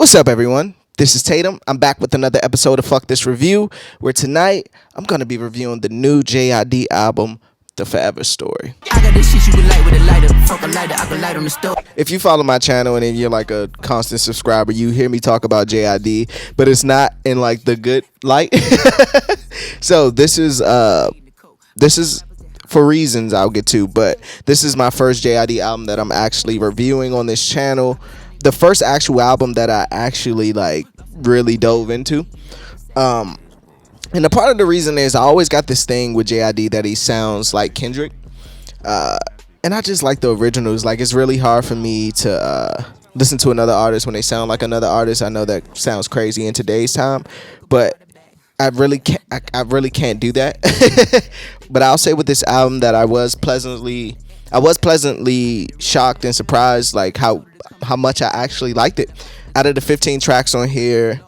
What's up, everyone? This is Tatum. I'm back with another episode of Fuck This Review, where tonight I'm going to be reviewing the new JID album, The Forever Story. I got this shit you can light with a lighter. Fuck a lighter, I can light on the stove. If you follow my channel and then you're like a constant subscriber, you hear me talk about JID, but it's not in like the good light. So this is for reasons I'll get to, but this is my first JID album that I'm actually reviewing on this channel. The first actual album that I actually like really dove into. And a part of the reason is I always got this thing with JID that he sounds like Kendrick. And I just like the originals. Like, it's really hard for me to listen to another artist when they sound like another artist. I know that sounds crazy in today's time, but I really can't do that. But I'll say with this album that I was pleasantly shocked and surprised, like how much I actually liked it. Out of the 15 tracks on here,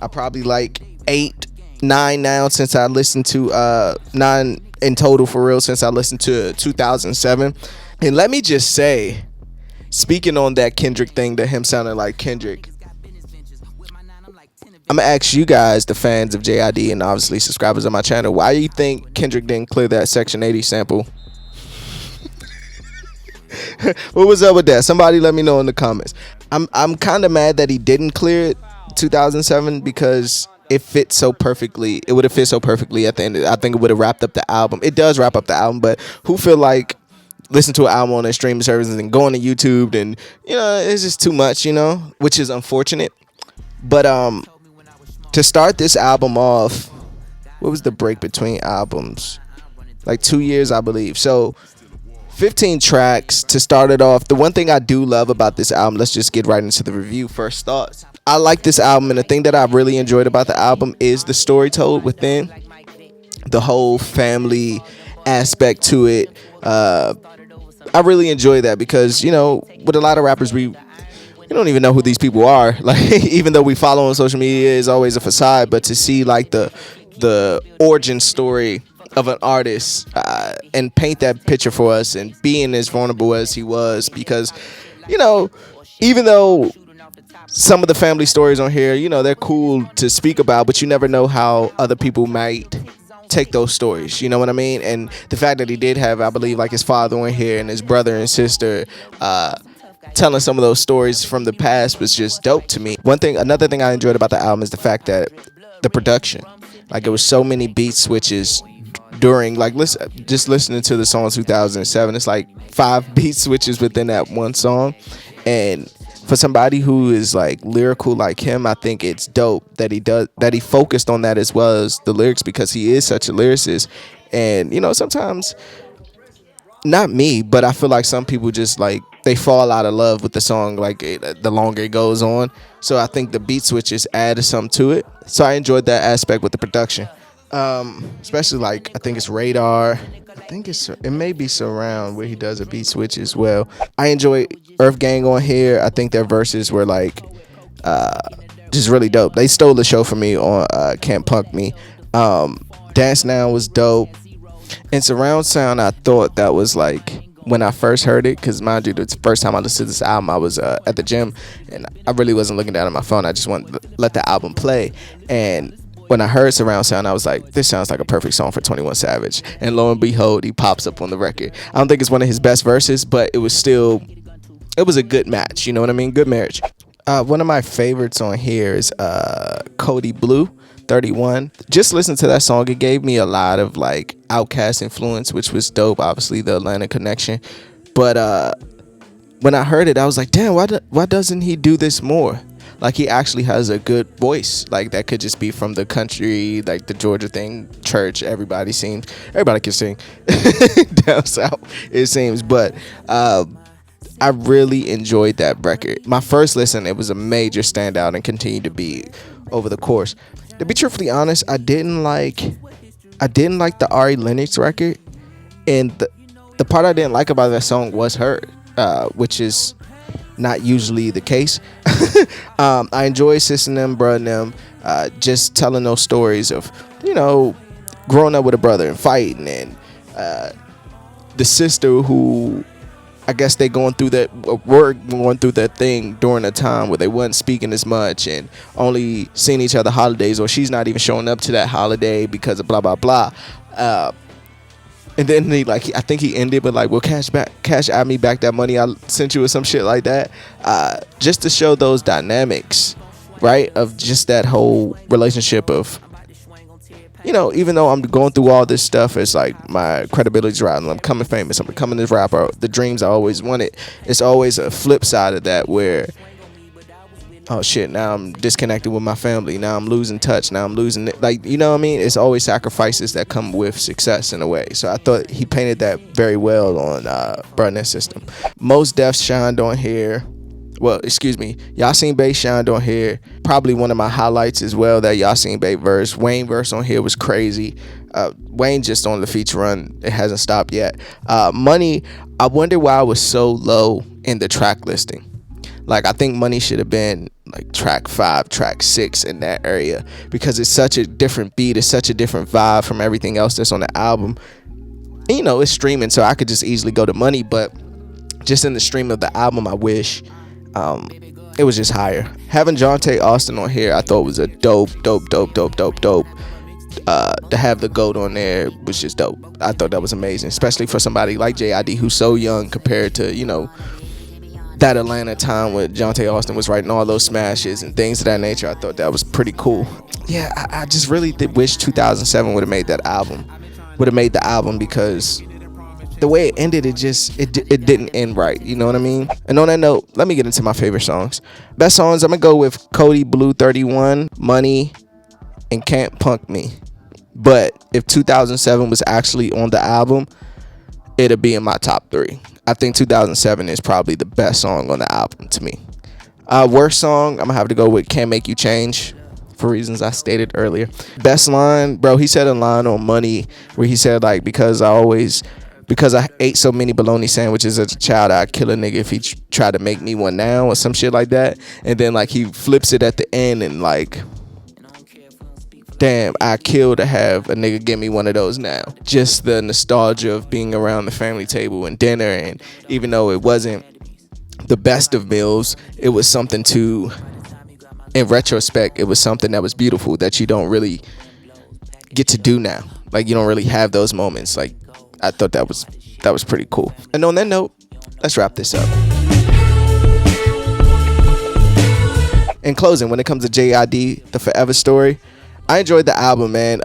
I probably like 8, 9 now, since I listened to 9 in total for real since I listened to 2007. And let me just say, speaking on that Kendrick thing, that him sounding like Kendrick, I'm gonna ask you guys, the fans of JID and obviously subscribers of my channel, why do you think Kendrick didn't clear that Section 80 sample? What was up with that? Somebody let me know in the comments. I'm kind of mad that he didn't clear it 2007 because it fit so perfectly. It would have fit so perfectly at the end. I think it would have wrapped up the album. It does wrap up the album, but who feel like listen to an album on their streaming services and going to YouTube, and it's just too much, which is unfortunate. But to start this album off, what was the break between albums? Like 2 years, I believe. So 15 tracks to start it off. The one thing I do love about this album, let's just get right into the review. First thoughts. I like this album, and the thing that I really enjoyed about the album is the story told within, the whole family aspect to it. I really enjoy that because, with a lot of rappers, we don't even know who these people are. Like, even though we follow on social media, is always a facade. But to see like the origin story of an artist and paint that picture for us, and being as vulnerable as he was, because even though some of the family stories on here, they're cool to speak about, but you never know how other people might take those stories, you know what I mean? And the fact that he did have, I believe, like his father on here and his brother and sister telling some of those stories from the past was just dope to me. Another thing I enjoyed about the album is the fact that the production, like, it was so many beat switches during, like, just listening to the song 2007, it's like 5 beat switches within that one song. And for somebody who is like lyrical like him, I think it's dope that he focused on that as well as the lyrics, because he is such a lyricist. And sometimes, not me, but I feel like some people just like they fall out of love with the song like the longer it goes on. So I think the beat switches added something to it. So I enjoyed that aspect with the production. Especially like, I think it's Radar. I think it may be Surround where he does a beat switch as well. I enjoy Earth Gang on here. I think their verses were like just really dope. They stole the show for me on Can't Punk Me. Dance Now was dope. And Surround Sound, I thought that was like, when I first heard it, because mind you, the first time I listened to this album, I was at the gym and I really wasn't looking down at my phone. I just wanted to let the album play. And when I heard Surround Sound, I was like, this sounds like a perfect song for 21 Savage. And lo and behold, he pops up on the record. I don't think it's one of his best verses, but it was a good match. You know what I mean? Good marriage. One of my favorites on here is Cody Blue, 31. Just listen to that song. It gave me a lot of like Outkast influence, which was dope. Obviously, the Atlanta connection. But when I heard it, I was like, damn, why doesn't he do this more? Like, he actually has a good voice. Like, that could just be from the country, like the Georgia thing, church. Everybody can sing down south, it seems. But I really enjoyed that record. My first listen, it was a major standout and continued to be over the course. To be truthfully honest, I didn't like the Ari Lennox record, and the part I didn't like about that song was her, which is not usually the case. I enjoy Sis and them, bruh and them, just telling those stories of, growing up with a brother and fighting, and the sister who I guess they going through that, were going through that thing during a time where they wasn't speaking as much and only seeing each other holidays, or she's not even showing up to that holiday because of blah blah blah. And then I think he ended with like, well, cash at me back that money I sent you, or some shit like that, just to show those dynamics, right, of just that whole relationship of, you know, even though I'm going through all this stuff, it's like my credibility's rising, I'm becoming famous, I'm becoming this rapper, the dreams I always wanted. It's always a flip side of that where, oh shit, now I'm disconnected with my family, now I'm losing touch, now I'm losing it. Like, you know what I mean? It's always sacrifices that come with success in a way. So I thought he painted that very well on Burning System. Mos Def shined on here. Well, excuse me, Yasin Bey shined on here. Probably one of my highlights as well, that Yasin Bey verse. Wayne verse on here was crazy. Wayne just on the feature run, it hasn't stopped yet. Money, I wonder why I was so low in the track listing. Like, I think Money should have been like track 5, track 6 in that area, because it's such a different beat, it's such a different vibe from everything else that's on the album. And, you know, it's streaming, so I could just easily go to Money, but just in the stream of the album, I wish it was just higher. Having Jonte Austin on here, I thought was a dope. To have the GOAT on there was just dope. I thought that was amazing, especially for somebody like JID, who's so young compared to, you know, that Atlanta time where Jonte Austin was writing all those smashes and things of that nature. I thought that was pretty cool. Yeah, I just really wish 2007 would have made that album. Would have made the album, because the way it ended, it didn't end right. You know what I mean? And on that note, let me get into my favorite songs. Best songs, I'm gonna go with Cody Blue 31, Money, and Can't Punk Me. But if 2007 was actually on the album, it'd be in my top 3. I think 2007 is probably the best song on the album to me. Worst song, I'm gonna have to go with Can't Make You Change, for reasons I stated earlier. Best line, bro, he said a line on Money where he said, like, because I ate so many bologna sandwiches as a child, I'd kill a nigga if he tried to make me one now, or some shit like that. And then like he flips it at the end and like, damn, I kill to have a nigga give me one of those now. Just the nostalgia of being around the family table and dinner, and even though it wasn't the best of meals, it was something to, in retrospect, it was something that was beautiful that you don't really get to do now. Like, you don't really have those moments. Like, I thought that was pretty cool. And on that note, let's wrap this up. In closing, when it comes to JID, The Forever Story, I enjoyed the album, man.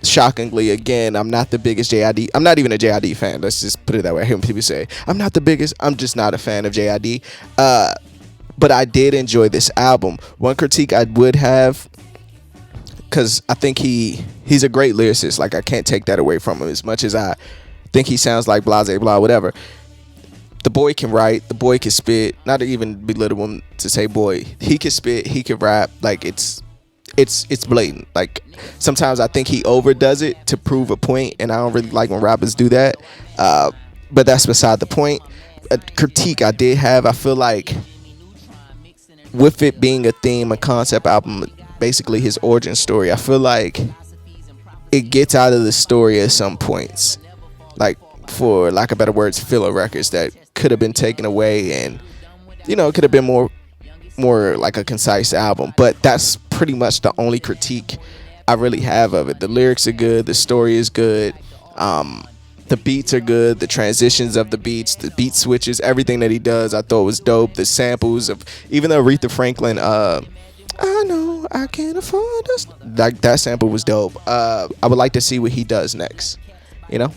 Shockingly, again, I'm not the biggest JID. I'm not even a JID fan. Let's just put it that way. I hear people say, I'm not the biggest. I'm just not a fan of JID. But I did enjoy this album. One critique I would have, because I think he's a great lyricist. Like, I can't take that away from him, as much as I think he sounds like blase blah, whatever. The boy can write, the boy can spit. Not to even belittle him to say boy. He can spit, he can rap. Like, it's blatant. Like, sometimes I think he overdoes it to prove a point, and I don't really like when rappers do that. But that's beside the point. A critique I did have, I feel like with it being a theme, a concept album, basically his origin story, I feel like it gets out of the story at some points, like, for lack of better words, filler records that could have been taken away, and, you know, it could have been more like a concise album. But that's pretty much the only critique I really have of it. The lyrics are good, the story is good, the beats are good, the transitions of the beats, the beat switches, everything that he does I thought was dope. The samples of even the Aretha Franklin I know I can't afford this, like, that sample was dope. I would like to see what he does next, you know.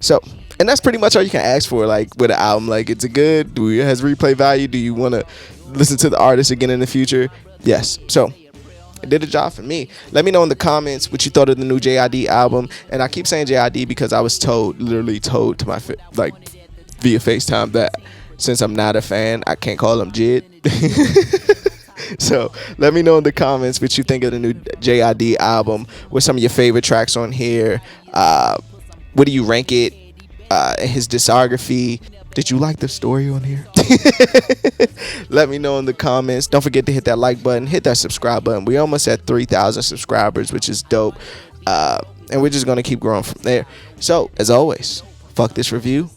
So, and that's pretty much all you can ask for, like, with an album. Like, it's a good, it has replay value. Do you want to listen to the artist again in the future? Yes. So it did a job for me. Let me know in the comments what you thought of the new JID album. And I keep saying JID because I was literally told to my via FaceTime that since I'm not a fan, I can't call him JID. So let me know in the comments what you think of the new JID album. What's some of your favorite tracks on here? What do you rank it? His discography. Did you like the story on here? Let me know in the comments. Don't forget to hit that like button, hit that subscribe button. We almost at 3,000 subscribers, which is dope. And we're just gonna keep growing from there. So as always, fuck this review.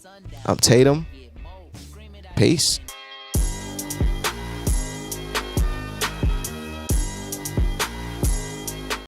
I'm Tatum. Peace.